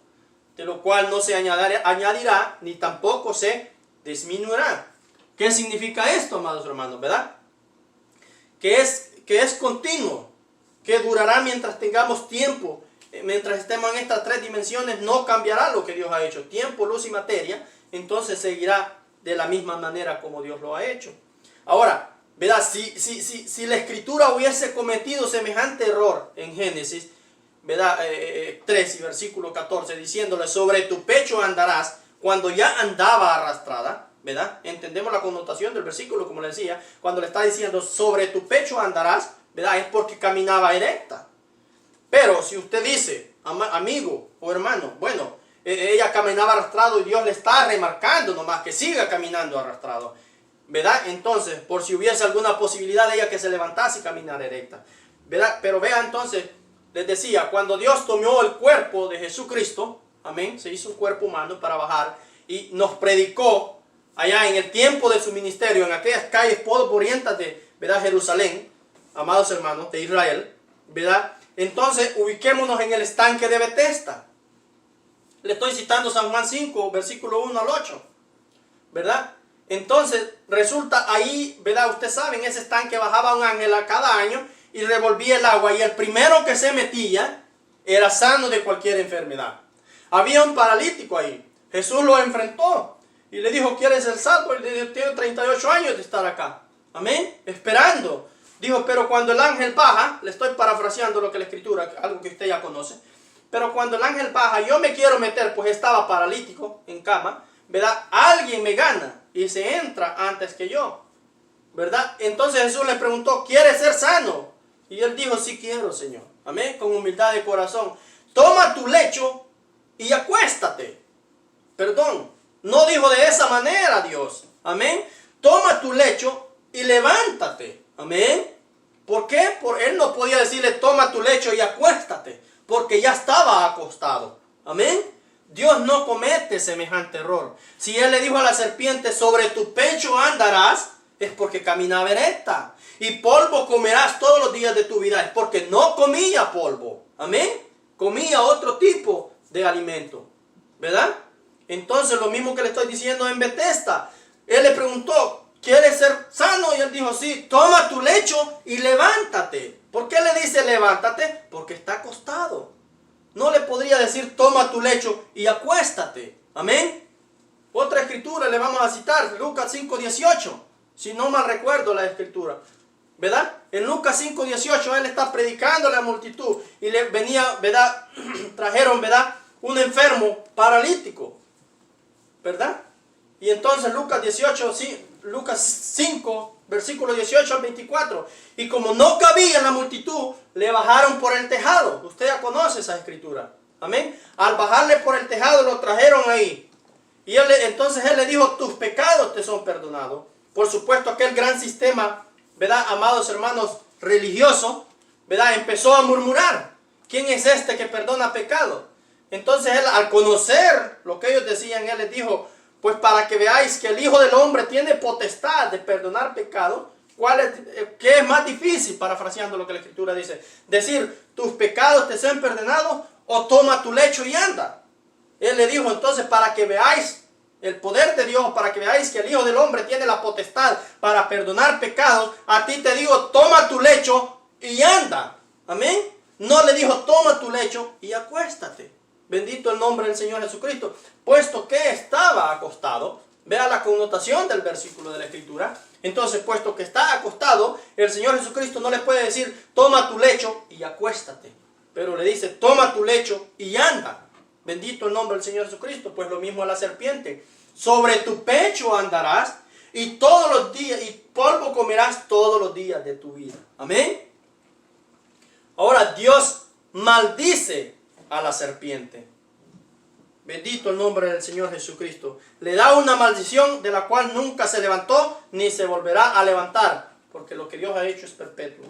Speaker 1: de lo cual no se añadirá, ni tampoco se disminuirá. ¿Qué significa esto, amados hermanos? ¿Verdad? Que es continuo, que durará mientras tengamos tiempo, mientras estemos en estas tres dimensiones, no cambiará lo que Dios ha hecho. Tiempo, luz y materia, entonces seguirá de la misma manera como Dios lo ha hecho. Ahora, ¿verdad? Si la Escritura hubiese cometido semejante error en Génesis, ¿verdad? 3 y versículo 14, diciéndole, sobre tu pecho andarás, cuando ya andaba arrastrada, ¿verdad? Entendemos la connotación del versículo, como le decía, cuando le está diciendo, sobre tu pecho andarás, ¿verdad? Es porque caminaba erecta. Pero si usted dice, amigo o hermano, bueno, ella caminaba arrastrado y Dios le está remarcando nomás que siga caminando arrastrado, ¿verdad? Entonces, por si hubiese alguna posibilidad de ella que se levantase y caminara erecta, ¿verdad? Pero vea entonces, les decía, cuando Dios tomó el cuerpo de Jesucristo, amén, se hizo un cuerpo humano para bajar y nos predicó allá en el tiempo de su ministerio, en aquellas calles polvorientas de, ¿verdad? Jerusalén, amados hermanos, de Israel, ¿verdad? Entonces, ubiquémonos en el estanque de Betesda. Le estoy citando San Juan 5, versículo 1 al 8, ¿verdad? Entonces, resulta ahí, ¿verdad? Ustedes saben, ese estanque bajaba un ángel a cada año y revolvía el agua, y el primero que se metía era sano de cualquier enfermedad. Había un paralítico ahí. Jesús lo enfrentó y le dijo, ¿quieres ser salvo? Y le dijo, tengo 38 años de estar acá. Amén. Esperando. Dijo, pero cuando el ángel baja, le estoy parafraseando lo que la Escritura, algo que usted ya conoce. Pero cuando el ángel baja, yo me quiero meter, pues estaba paralítico en cama, ¿verdad? Alguien me gana y se entra antes que yo, ¿verdad? Entonces Jesús le preguntó, ¿quieres ser sano? Y él dijo, sí quiero, Señor. Amén. Con humildad de corazón. Toma tu lecho y acuéstate. Perdón, no dijo de esa manera Dios. Amén. Toma tu lecho y levántate. Amén. ¿Por qué? Porque él no podía decirle, toma tu lecho y acuéstate, porque ya estaba acostado. Amén. Dios no comete semejante error. Si él le dijo a la serpiente, sobre tu pecho andarás, es porque caminaba erecta. Y polvo comerás todos los días de tu vida, es porque no comía polvo. Amén. Comía otro tipo de alimento, ¿verdad? Entonces lo mismo que le estoy diciendo en Betesda. Él le preguntó, ¿quieres ser sano? Y él dijo, sí, toma tu lecho y levántate. ¿Por qué le dice levántate? Porque está acostado. No le podría decir, toma tu lecho y acuéstate. Amén. Otra escritura le vamos a citar, Lucas 5:18. Si no mal recuerdo la escritura, ¿verdad? En Lucas 5:18 él está predicando a la multitud y le venía, ¿verdad? Trajeron, ¿verdad? Un enfermo paralítico, ¿verdad? Y entonces Lucas 5, versículo 18 al 24. Y como no cabía en la multitud, le bajaron por el tejado. Usted ya conoce esa escritura. Amén. Al bajarle por el tejado lo trajeron ahí. Y entonces él le dijo, tus pecados te son perdonados. Por supuesto, aquel gran sistema, ¿verdad? Amados hermanos, religioso, ¿verdad? Empezó a murmurar. ¿Quién es este que perdona pecado? Entonces él, al conocer lo que ellos decían, él les dijo, pues para que veáis que el Hijo del Hombre tiene potestad de perdonar pecado, ¿qué es más difícil? Parafraseando lo que la Escritura dice. Decir, tus pecados te sean perdonados o toma tu lecho y anda. Él le dijo entonces, para que veáis el poder de Dios, para que veáis que el Hijo del Hombre tiene la potestad para perdonar pecados, a ti te digo, toma tu lecho y anda. Amén. No le dijo, toma tu lecho y acuéstate. Bendito el nombre del Señor Jesucristo. Puesto que estaba acostado, Vea la connotación del versículo de la Escritura. Entonces, puesto que está acostado, el Señor Jesucristo no le puede decir, toma tu lecho y acuéstate. Pero le dice, toma tu lecho y anda. Bendito el nombre del Señor Jesucristo. Pues lo mismo a la serpiente. Sobre tu pecho andarás y todos los días, y polvo comerás todos los días de tu vida. Amén. Ahora Dios maldice a la serpiente. Bendito el nombre del Señor Jesucristo. Le da una maldición de la cual nunca se levantó ni se volverá a levantar, porque lo que Dios ha hecho es perpetuo.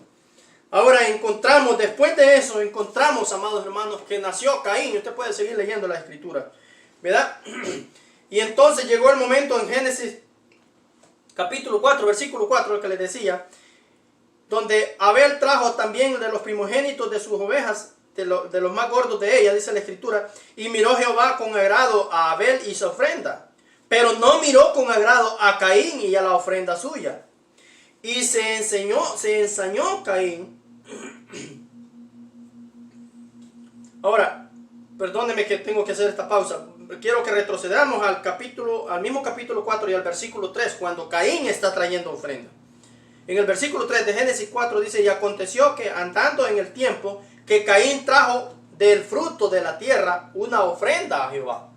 Speaker 1: Ahora encontramos, después de eso, encontramos, amados hermanos, que nació Caín. Usted puede seguir leyendo la Escritura, ¿verdad? Y entonces llegó el momento en Génesis capítulo 4, versículo 4, que les decía, donde Abel trajo también de los primogénitos de sus ovejas, de los más gordos de ella, dice la Escritura, y miró Jehová con agrado a Abel y su ofrenda, pero no miró con agrado a Caín y a la ofrenda suya. Y se ensañó Caín. Ahora, perdóneme que tengo que hacer esta pausa. Quiero que retrocedamos al mismo capítulo 4 y al versículo 3, cuando Caín está trayendo ofrenda. En el versículo 3 de Génesis 4 dice, y aconteció que andando en el tiempo, que Caín trajo del fruto de la tierra una ofrenda a Jehová.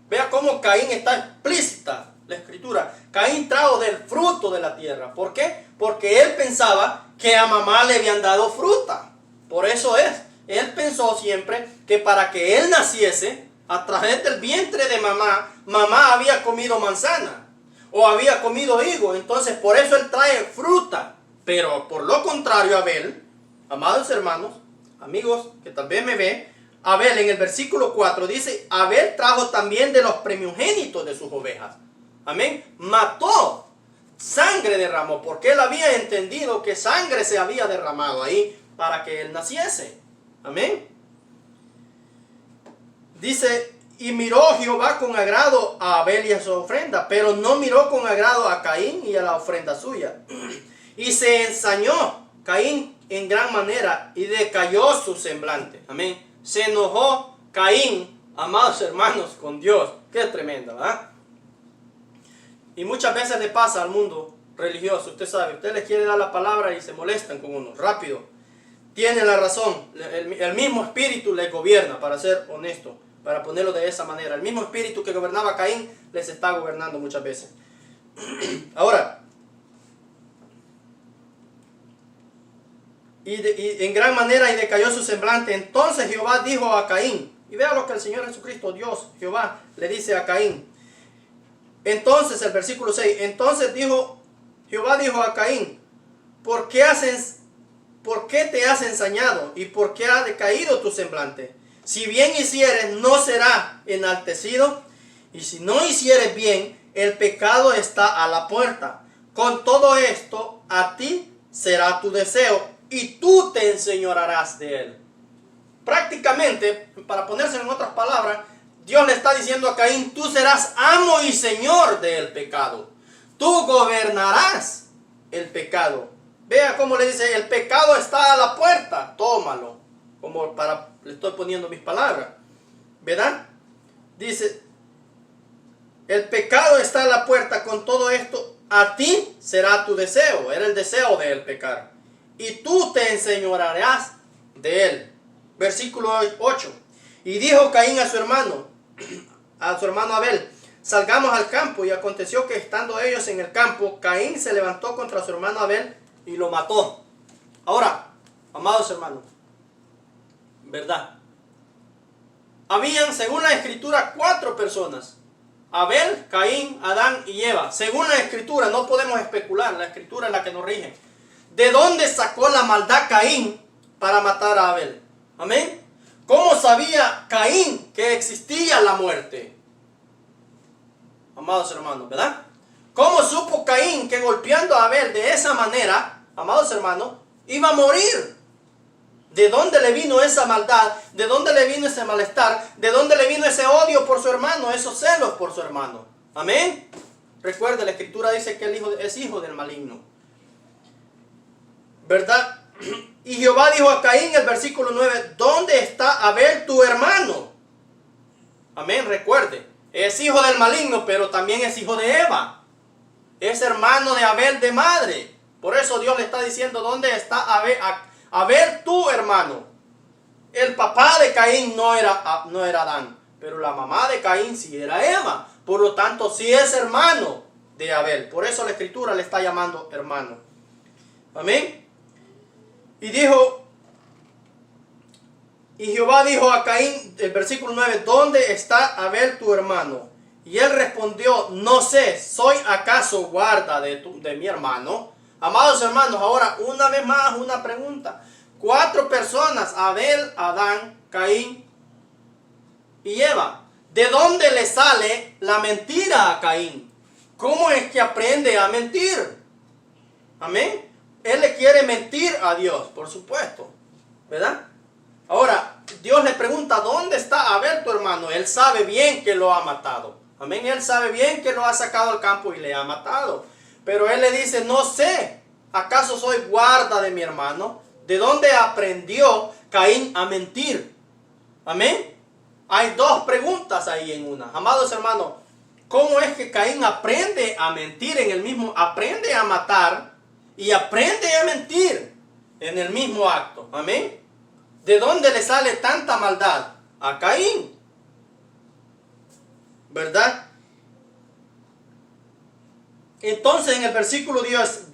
Speaker 1: Vea cómo Caín está explícita la Escritura. Caín trajo del fruto de la tierra. ¿Por qué? Porque él pensaba que a mamá le habían dado fruta. Por eso es. Él pensó siempre que para que él naciese, a través del vientre de mamá, mamá había comido manzana o había comido higo. Entonces por eso él trae fruta. Pero por lo contrario, Abel, amados hermanos, amigos que tal vez me ven, Abel en el versículo 4 dice, Abel trajo también de los primogénitos de sus ovejas. Amén. Mató, sangre derramó, porque él había entendido que sangre se había derramado ahí para que él naciese. Amén. Dice, y miró Jehová con agrado a Abel y a su ofrenda, pero no miró con agrado a Caín y a la ofrenda suya. Y se ensañó Caín en gran manera y decayó su semblante. Amén. Se enojó Caín, amados hermanos, con Dios. Qué tremendo, ¿verdad? Y muchas veces le pasa al mundo religioso. Usted sabe, usted les quiere dar la palabra y se molestan con uno. Rápido. Tiene la razón. El mismo espíritu les gobierna, para ser honesto, para ponerlo de esa manera. El mismo espíritu que gobernaba a Caín les está gobernando muchas veces. Ahora, y en gran manera y decayó su semblante. Entonces Jehová dijo a Caín, y vea lo que el Señor Jesucristo, Dios, Jehová, le dice a Caín. Entonces, el versículo 6, entonces Jehová dijo a Caín, ¿por qué te has ensañado y por qué ha decaído tu semblante? Si bien hicieres, no será enaltecido, y si no hicieres bien, el pecado está a la puerta. Con todo esto, a ti será tu deseo, y tú te enseñorearás de él. Prácticamente, para ponerse en otras palabras, Dios le está diciendo a Caín, tú serás amo y señor del pecado. Tú gobernarás el pecado. Vea cómo le dice, el pecado está a la puerta, tómalo. Como le estoy poniendo mis palabras. ¿Verdad? Dice, el pecado está a la puerta, con todo esto, a ti será tu deseo. Era el deseo de él pecar. Y tú te enseñorearás de él. Versículo 8. Y dijo Caín a su hermano Abel, salgamos al campo. Y aconteció que estando ellos en el campo, Caín se levantó contra su hermano Abel y lo mató. Ahora, amados hermanos, ¿verdad? Habían, según la Escritura, 4 personas. Abel, Caín, Adán y Eva. Según la Escritura, no podemos especular, la Escritura es la que nos rige. ¿De dónde sacó la maldad Caín para matar a Abel? Amén. ¿Cómo sabía Caín que existía la muerte? Amados hermanos, ¿verdad? ¿Cómo supo Caín que golpeando a Abel de esa manera, amados hermanos, iba a morir? ¿De dónde le vino esa maldad? ¿De dónde le vino ese malestar? ¿De dónde le vino ese odio por su hermano? Esos celos por su hermano. Amén. Recuerde, la Escritura dice que el hijo es hijo del maligno. ¿Verdad? Y Jehová dijo a Caín, el versículo 9, ¿dónde está Abel tu hermano? Amén, recuerde. Es hijo del maligno, pero también es hijo de Eva. Es hermano de Abel de madre. Por eso Dios le está diciendo, ¿dónde está Abel tu hermano? El papá de Caín no era Adán, pero la mamá de Caín sí era Eva. Por lo tanto, sí es hermano de Abel. Por eso la Escritura le está llamando hermano. Amén. Y Jehová dijo a Caín, el versículo 9, ¿dónde está Abel tu hermano? Y él respondió, no sé, ¿soy acaso guarda de mi hermano? Amados hermanos, ahora una vez más una pregunta. 4 personas, Abel, Adán, Caín y Eva. ¿De dónde le sale la mentira a Caín? ¿Cómo es que aprende a mentir? Amén. Él le quiere mentir a Dios, por supuesto, ¿verdad? Ahora, Dios le pregunta, ¿dónde está Abel tu hermano? Él sabe bien que lo ha matado. Amén. Él sabe bien que lo ha sacado al campo y le ha matado. Pero él le dice, no sé, ¿acaso soy guarda de mi hermano? ¿De dónde aprendió Caín a mentir? Amén. Hay 2 preguntas ahí en una. Amados hermanos, ¿cómo es que Caín aprende a mentir en el mismo, aprende a matar y aprende a mentir en el mismo acto? Amén. ¿De dónde le sale tanta maldad a Caín? ¿Verdad? Entonces en el versículo 10,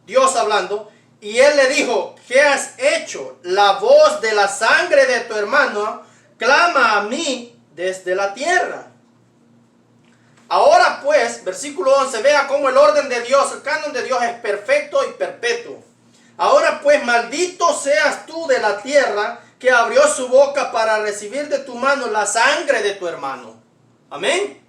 Speaker 1: Dios hablando, y él le dijo, ¿qué has hecho? La voz de la sangre de tu hermano clama a mí desde la tierra. Ahora pues, versículo 11, vea cómo el orden de Dios, el canon de Dios es perfecto y perpetuo. Ahora pues, maldito seas tú de la tierra que abrió su boca para recibir de tu mano la sangre de tu hermano. Amén.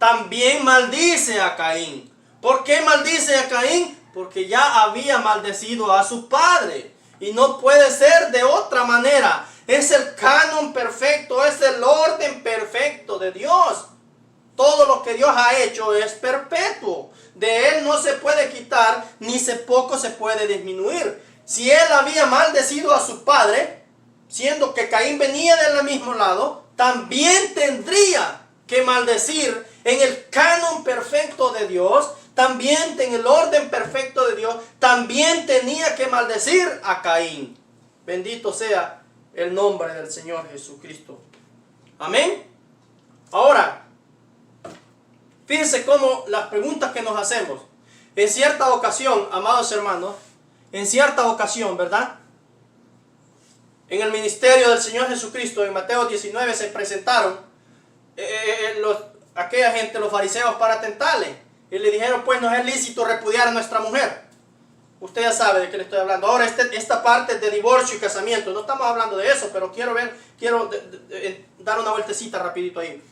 Speaker 1: También maldice a Caín. ¿Por qué maldice a Caín? Porque ya había maldecido a su padre. Y no puede ser de otra manera. Es el canon perfecto, es el orden perfecto de Dios. Todo lo que Dios ha hecho es perpetuo. De él no se puede quitar, ni poco se puede disminuir. Si él había maldecido a su padre, siendo que Caín venía del mismo lado, también tendría que maldecir en el canon perfecto de Dios, también en el orden perfecto de Dios, también tenía que maldecir a Caín. Bendito sea el nombre del Señor Jesucristo. Amén. Ahora, fíjense cómo las preguntas que nos hacemos. En cierta ocasión, amados hermanos, en cierta ocasión, ¿verdad? En el ministerio del Señor Jesucristo, en Mateo 19, se presentaron aquella gente, los fariseos, para tentarle. Y le dijeron, pues no es lícito repudiar a nuestra mujer. Usted ya sabe de qué le estoy hablando. Ahora, esta parte de divorcio y casamiento, no estamos hablando de eso, pero quiero dar una vueltecita rapidito ahí.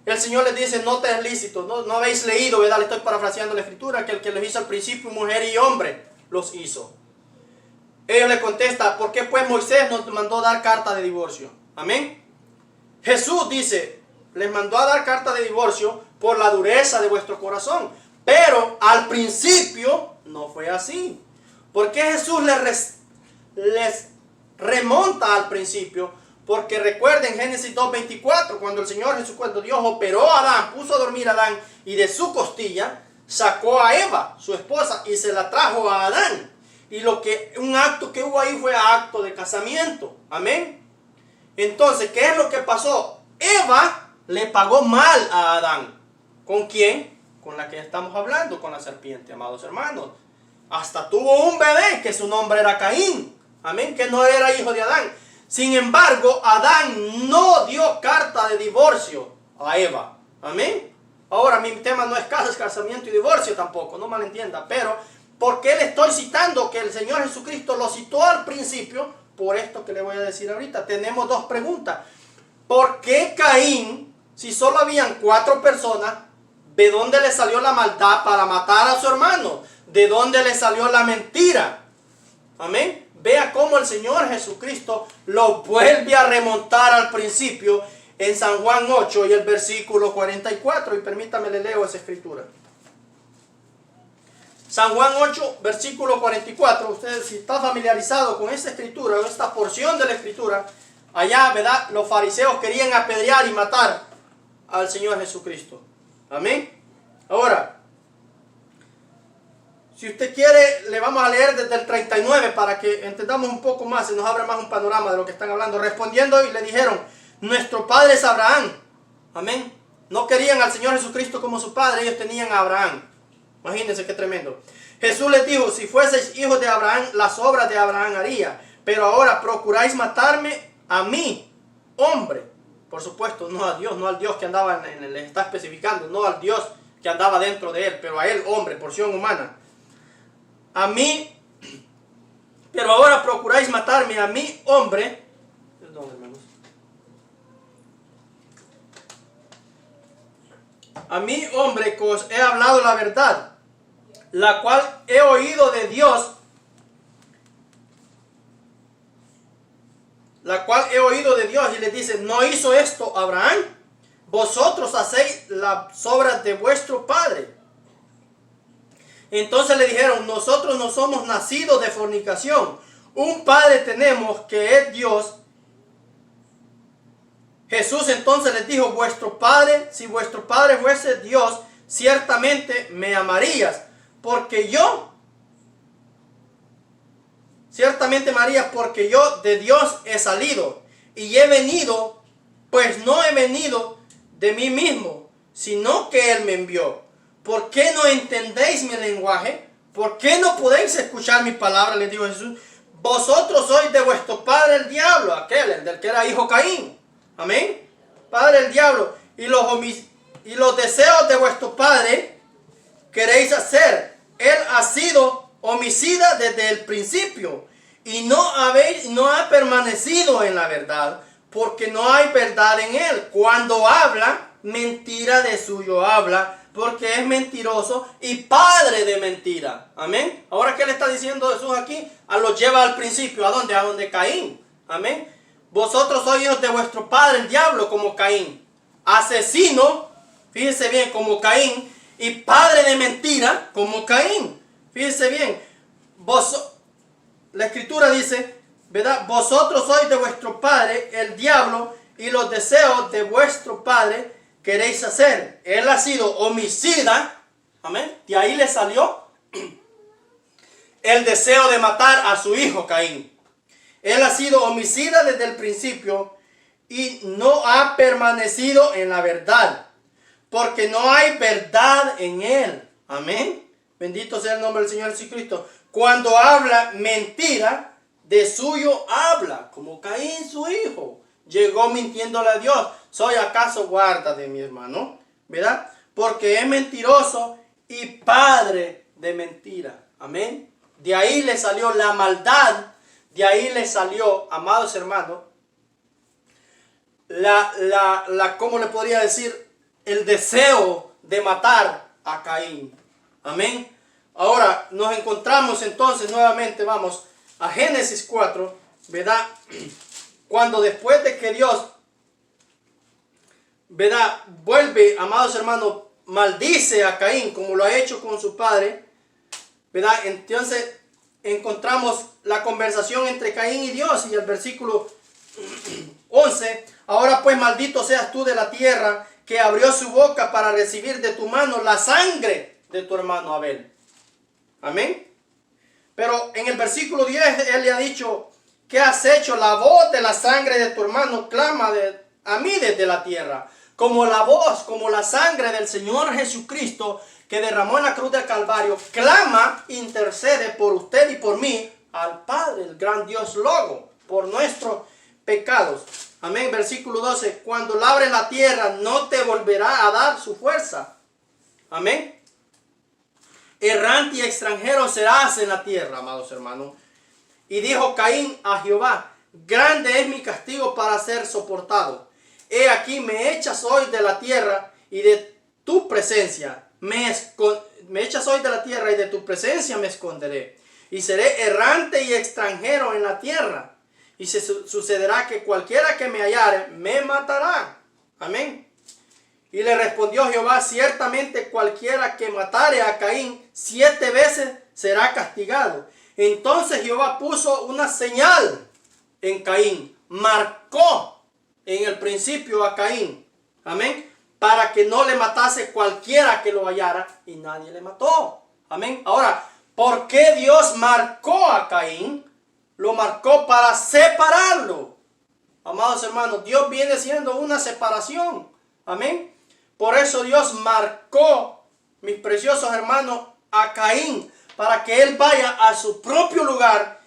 Speaker 1: El Señor les dice, no te es lícito, no habéis leído, ¿verdad? Le estoy parafraseando la Escritura, que el que los hizo al principio, mujer y hombre, los hizo. Ellos le contestan, ¿por qué pues Moisés nos mandó dar carta de divorcio? Amén. Jesús dice, les mandó a dar carta de divorcio por la dureza de vuestro corazón. Pero al principio no fue así. ¿Por qué Jesús les remonta al principio? Porque recuerden Génesis 2:24, cuando el Señor Jesús, cuando Dios operó a Adán, puso a dormir a Adán y de su costilla sacó a Eva, su esposa, y se la trajo a Adán. Y un acto que hubo ahí fue acto de casamiento. Amén. Entonces, ¿qué es lo que pasó? Eva le pagó mal a Adán. ¿Con quién? Con la que estamos hablando, con la serpiente, amados hermanos. Hasta tuvo un bebé que su nombre era Caín. Amén, que no era hijo de Adán. Sin embargo, Adán no dio carta de divorcio a Eva. Amén. Ahora, mi tema no es casamiento y divorcio tampoco, no malentienda. Pero, ¿por qué le estoy citando que el Señor Jesucristo lo citó al principio? Por esto que le voy a decir ahorita. Tenemos 2 preguntas. ¿Por qué Caín, si solo habían 4 personas, de dónde le salió la maldad para matar a su hermano? ¿De dónde le salió la mentira? Amén. Vea cómo el Señor Jesucristo lo vuelve a remontar al principio en San Juan 8 y el versículo 44. Y permítame le leo esa escritura. San Juan 8, versículo 44. Usted, si está familiarizado con esta escritura, con esta porción de la escritura, allá, ¿verdad? Los fariseos querían apedrear y matar al Señor Jesucristo. Amén. Ahora, si usted quiere, le vamos a leer desde el 39 para que entendamos un poco más y nos abra más un panorama de lo que están hablando. Respondiendo y le dijeron, nuestro padre es Abraham. Amén. No querían al Señor Jesucristo como su padre, ellos tenían a Abraham. Imagínense qué tremendo. Jesús les dijo, si fueseis hijos de Abraham, las obras de Abraham haría. Pero ahora procuráis matarme a mí, hombre. Por supuesto, no a Dios, no al Dios que andaba, les está especificando, no al Dios que andaba dentro de él, pero a él, hombre, porción humana. A mí, pero ahora procuráis matarme a mí, hombre. Perdón, hermanos. A mí, hombre, que os he hablado la verdad, la cual he oído de Dios, y les dice, ¿no hizo esto Abraham? Vosotros hacéis las obras de vuestro padre. Entonces le dijeron, nosotros no somos nacidos de fornicación, un padre tenemos que es Dios. Jesús entonces les dijo, vuestro padre, si vuestro padre fuese Dios, ciertamente me amarías, porque yo de Dios he salido y he venido, pues no he venido de mí mismo, sino que Él me envió. ¿Por qué no entendéis mi lenguaje? ¿Por qué no podéis escuchar mi palabra? Le dijo Jesús. Vosotros sois de vuestro padre el diablo, aquel, el del que era hijo Caín. Amén. Padre el diablo. Y los deseos de vuestro padre queréis hacer. Él ha sido homicida desde el principio. Y no ha permanecido en la verdad, porque no hay verdad en él. Cuando habla, mentira de suyo habla, porque es mentiroso y padre de mentira. Amén. Ahora, ¿qué le está diciendo Jesús aquí? Lo lleva al principio. ¿A dónde? A donde Caín. Amén. Vosotros sois hijos de vuestro padre el diablo, como Caín. Asesino, fíjese bien, como Caín. Y padre de mentira, como Caín. Fíjese bien. La escritura dice, ¿verdad? Vosotros sois de vuestro padre el diablo, y los deseos de vuestro padre queréis hacer. Él ha sido homicida. Amén. De ahí le salió el deseo de matar a su hijo Caín. Él ha sido homicida desde el principio y no ha permanecido en la verdad, porque no hay verdad en él. Amén. Bendito sea el nombre del Señor Jesucristo. Cuando habla mentira, de suyo habla, como Caín su hijo. Llegó mintiéndole a Dios. ¿Soy acaso guarda de mi hermano? ¿Verdad? Porque es mentiroso y padre de mentira. Amén. De ahí le salió la maldad. De ahí le salió, amados hermanos, ¿cómo le podría decir? El deseo de matar a Caín. Amén. Ahora nos encontramos entonces nuevamente, vamos a Génesis 4, ¿verdad? Cuando después de que Dios, ¿verdad?, vuelve, amados hermanos, maldice a Caín como lo ha hecho con su padre, ¿verdad? Entonces encontramos la conversación entre Caín y Dios, y el versículo 11, ahora pues maldito seas tú de la tierra, que abrió su boca para recibir de tu mano la sangre de tu hermano Abel. Amén. Pero en el versículo 10 él le ha dicho, ¿qué has hecho? La voz de la sangre de tu hermano clama a mí desde la tierra. Como la voz, como la sangre del Señor Jesucristo que derramó en la cruz del Calvario, clama, intercede por usted y por mí al Padre, el gran Dios Logo, por nuestros pecados. Amén. Versículo 12, cuando labres la tierra no te volverá a dar su fuerza. Amén. Errante y extranjero serás en la tierra, amados hermanos. Y dijo Caín a Jehová, grande es mi castigo para ser soportado. He aquí me echas hoy de la tierra y de tu presencia. Me echas hoy de la tierra y de tu presencia me esconderé. Y seré errante y extranjero en la tierra. Y se sucederá que cualquiera que me hallare me matará. Amén. Y le respondió Jehová, ciertamente cualquiera que matare a Caín 7 veces será castigado. Entonces Jehová puso una señal en Caín, marcó en el principio a Caín. Amén. para que no le matase cualquiera que lo hallara, y nadie le mató. Amén. Ahora, ¿por qué Dios marcó a Caín? Lo marcó para separarlo. Amados hermanos, Dios viene siendo una separación. Amén. Por eso Dios marcó, mis preciosos hermanos, a Caín, para que él vaya a su propio lugar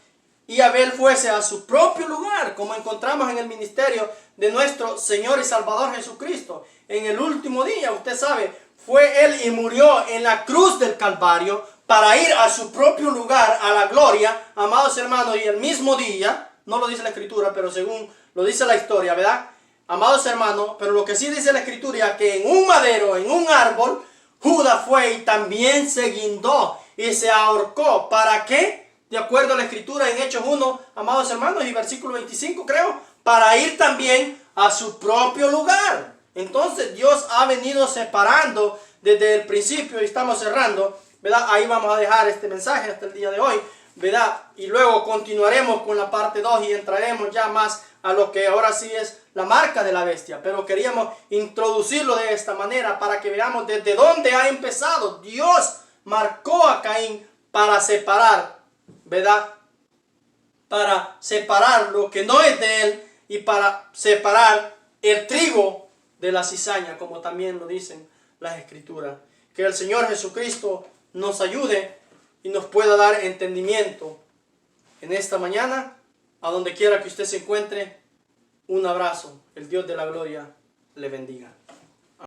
Speaker 1: y Abel fuese a su propio lugar, como encontramos en el ministerio de nuestro Señor y Salvador Jesucristo. En el último día, usted sabe, fue él y murió en la cruz del Calvario para ir a su propio lugar, a la gloria, amados hermanos, y el mismo día, no lo dice la Escritura, pero según lo dice la historia, ¿verdad? Amados hermanos, pero lo que sí dice la Escritura, que en un madero, en un árbol, Judas fue y también se guindó y se ahorcó. ¿Para qué? De acuerdo a la Escritura en Hechos 1, amados hermanos, y versículo 25 creo, para ir también a su propio lugar. Entonces Dios ha venido separando desde el principio, y estamos cerrando, ¿verdad? Ahí vamos a dejar este mensaje hasta el día de hoy, ¿verdad? Y luego continuaremos con la parte 2 y entraremos ya más a lo que ahora sí es la marca de la bestia. Pero queríamos introducirlo de esta manera para que veamos desde dónde ha empezado. Dios marcó a Caín para separar, ¿verdad? Para separar lo que no es de él y para separar el trigo de la cizaña, como también lo dicen las Escrituras. Que el Señor Jesucristo nos ayude y nos pueda dar entendimiento en esta mañana, a donde quiera que usted se encuentre. Un abrazo. El Dios de la gloria le bendiga.